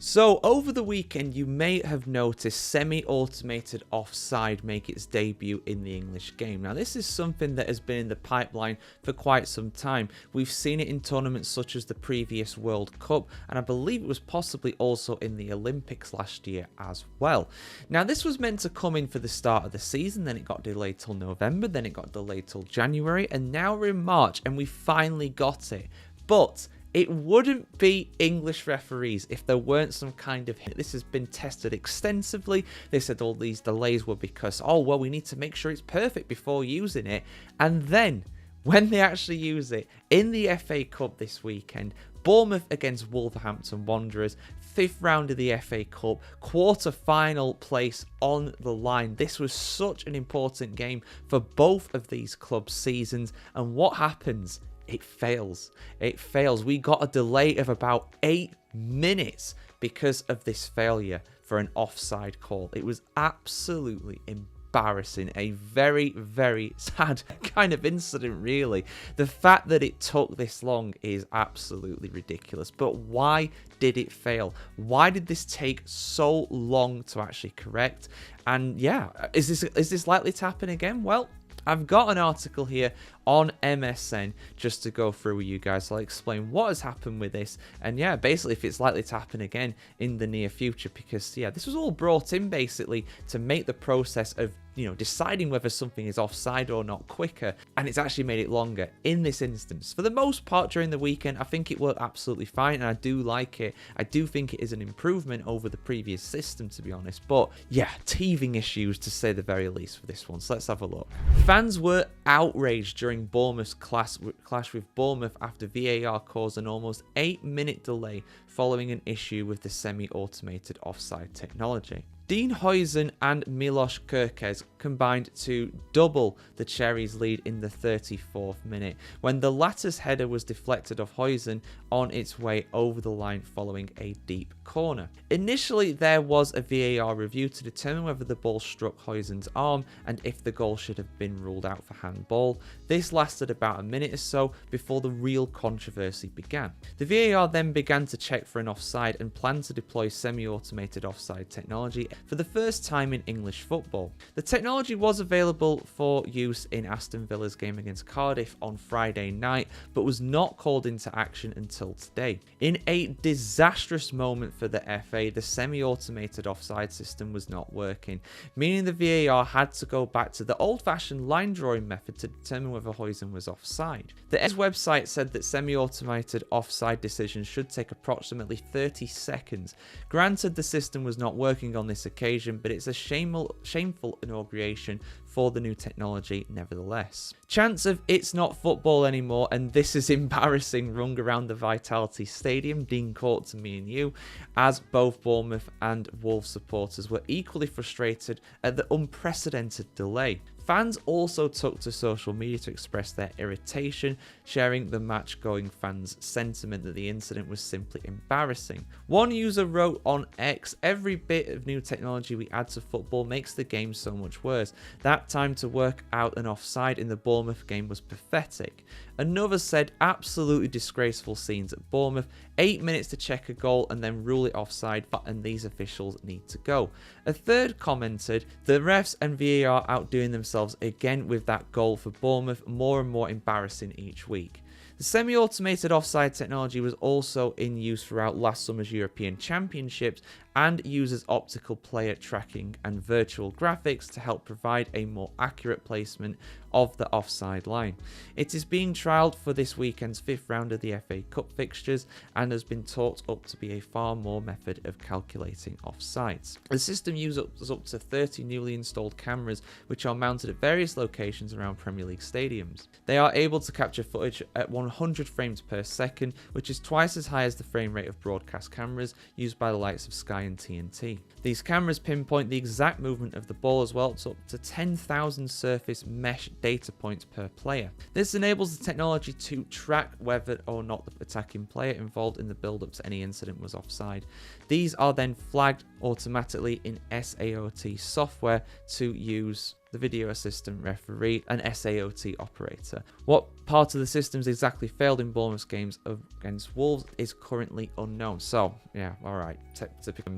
So, over the weekend, you may have noticed semi-automated offside make its debut in the English game. Now, this is something that has been in the pipeline for quite some time. We've seen it in tournaments such as the previous World Cup, and I believe it was possibly also in the Olympics last year as well. Now, this was meant to come in for the start of the season, then it got delayed till November, then it got delayed till January, and now we're in March, and we finally got it. But it wouldn't be English referees if there weren't some kind of hit. This has been tested extensively. They said all these delays were because, oh, well, we need to make sure it's perfect before using it. And then, when they actually use it, in the FA Cup this weekend, Bournemouth against Wolverhampton Wanderers, 5th round of the FA Cup, quarter-final place on the line. This was such an important game for both of these clubs' seasons. And what happens? It fails. It fails. We got a delay of about 8 minutes because of this failure for an offside call. It was absolutely embarrassing. A very, very sad kind of incident, really. The fact that it took this long is absolutely ridiculous. But why did it fail? Why did this take so long to actually correct? And yeah, is this likely to happen again? Well, I've got an article here on MSN just to go through with you guys. I'll explain what has happened with this, and yeah, basically if it's likely to happen again in the near future, because yeah, this was all brought in basically to make the process of, you know, deciding whether something is offside or not quicker, and it's actually made it longer in this instance. For the most part during the weekend, I think it worked absolutely fine, and I do like it. I do think it is an improvement over the previous system, to be honest, but yeah, teething issues to say the very least for this one. So let's have a look. Fans were outraged during Bournemouth's clash with Bournemouth after VAR caused an almost 8-minute delay following an issue with the semi-automated offside technology. Dean Huijsen and Milos Kerkez combined to double the Cherries' lead in the 34th minute when the latter's header was deflected off Huijsen on its way over the line following a deep corner. Initially, there was a VAR review to determine whether the ball struck Huijsen's arm and if the goal should have been ruled out for handball. This lasted about a minute or so before the real controversy began. The VAR then began to check for an offside and planned to deploy semi-automated offside technology for the first time in English football. The technology was available for use in Aston Villa's game against Cardiff on Friday night, but was not called into action until today. In a disastrous moment for the FA, the semi-automated offside system was not working, meaning the VAR had to go back to the old-fashioned line drawing method to determine whether Huijsen was offside. The S website said that semi-automated offside decisions should take approximately 30 seconds. Granted, the system was not working on this occasion, but it's a shameful inauguration for the new technology nevertheless. Chants of "it's not football anymore" and "this is embarrassing" rung around the Vitality Stadium, Dean Court to me and you, as both Bournemouth and Wolves supporters were equally frustrated at the unprecedented delay. Fans also took to social media to express their irritation, sharing the match-going fans' sentiment that the incident was simply embarrassing. One user wrote on X, "Every bit of new technology we add to football makes the game so much worse. That time to work out an offside in the Bournemouth game was pathetic." Another said, "Absolutely disgraceful scenes at Bournemouth. 8 minutes to check a goal and then rule it offside, and these officials need to go." A third commented, "The refs and VAR outdoing themselves again with that goal for Bournemouth, more and more embarrassing each week." The semi-automated offside technology was also in use throughout last summer's European Championships and uses optical player tracking and virtual graphics to help provide a more accurate placement of the offside line. It is being trialled for this weekend's 5th round of the FA Cup fixtures and has been talked up to be a far more method of calculating offsides. The system uses up to 30 newly installed cameras which are mounted at various locations around Premier League stadiums. They are able to capture footage at 100 frames per second, which is twice as high as the frame rate of broadcast cameras used by the likes of Sky and TNT. These cameras pinpoint the exact movement of the ball as well, to up to 10,000 surface mesh data points per player. This enables the technology to track whether or not the attacking player involved in the build-up to any incident was offside. These are then flagged automatically in SAOT software to use the video assistant referee, and SAOT operator. What part of the systems exactly failed in Bournemouth's games against Wolves is currently unknown. So, yeah, all right.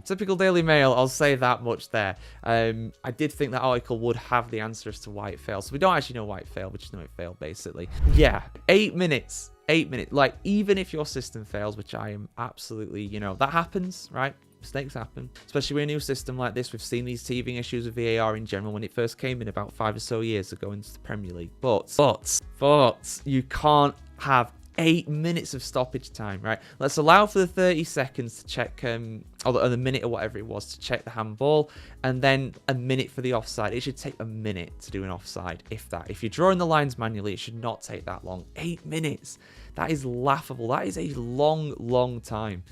Typical Daily Mail, I'll say that much there. I did think that article would have the answer as to why it failed. So we don't actually know why it failed, we just know it failed, basically. Yeah, 8 minutes. 8 minutes. Like, even if your system fails, which I am absolutely, that happens, right? Mistakes happen, especially with a new system like this. We've seen these teething issues with VAR in general when it first came in about 5 or so years ago into the Premier League. But you can't have 8 minutes of stoppage time, right? Let's allow for the 30 seconds to check, or the minute or whatever it was to check the handball, and then a minute for the offside. It should take a minute to do an offside, if that. If you're drawing the lines manually, it should not take that long. 8 minutes. That is laughable. That is a long time.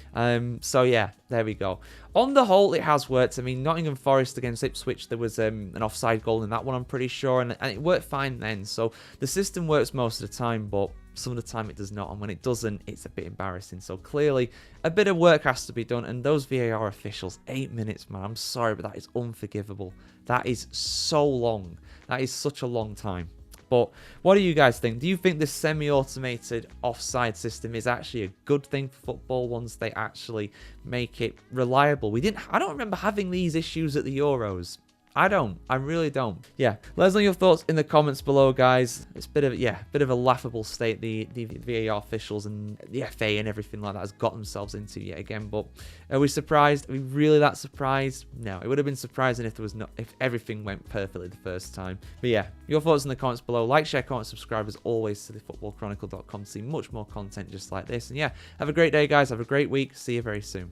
So yeah, there we go. On the whole, it has worked. I mean, Nottingham Forest against Ipswich, there was an offside goal in that one, I'm pretty sure, and it worked fine then. So the system works most of the time, but some of the time it does not, and when it doesn't, it's a bit embarrassing. So clearly, a bit of work has to be done, and those VAR officials, 8 minutes, man, I'm sorry, but that is unforgivable. That is so long. That is such a long time. But what do you guys think? Do you think this semi-automated offside system is actually a good thing for football once they actually make it reliable? I don't remember having these issues at the Euros. I really don't. Yeah, let us know your thoughts in the comments below, guys. It's a bit of a laughable state the VAR officials and the FA and everything like that has got themselves into yet again. But are we surprised? Are we really that surprised? No, it would have been surprising if everything went perfectly the first time. But yeah, your thoughts in the comments below. Like, share, comment, subscribe as always to thefootballchronicle.com to see much more content just like this. And yeah, have a great day, guys. Have a great week. See you very soon.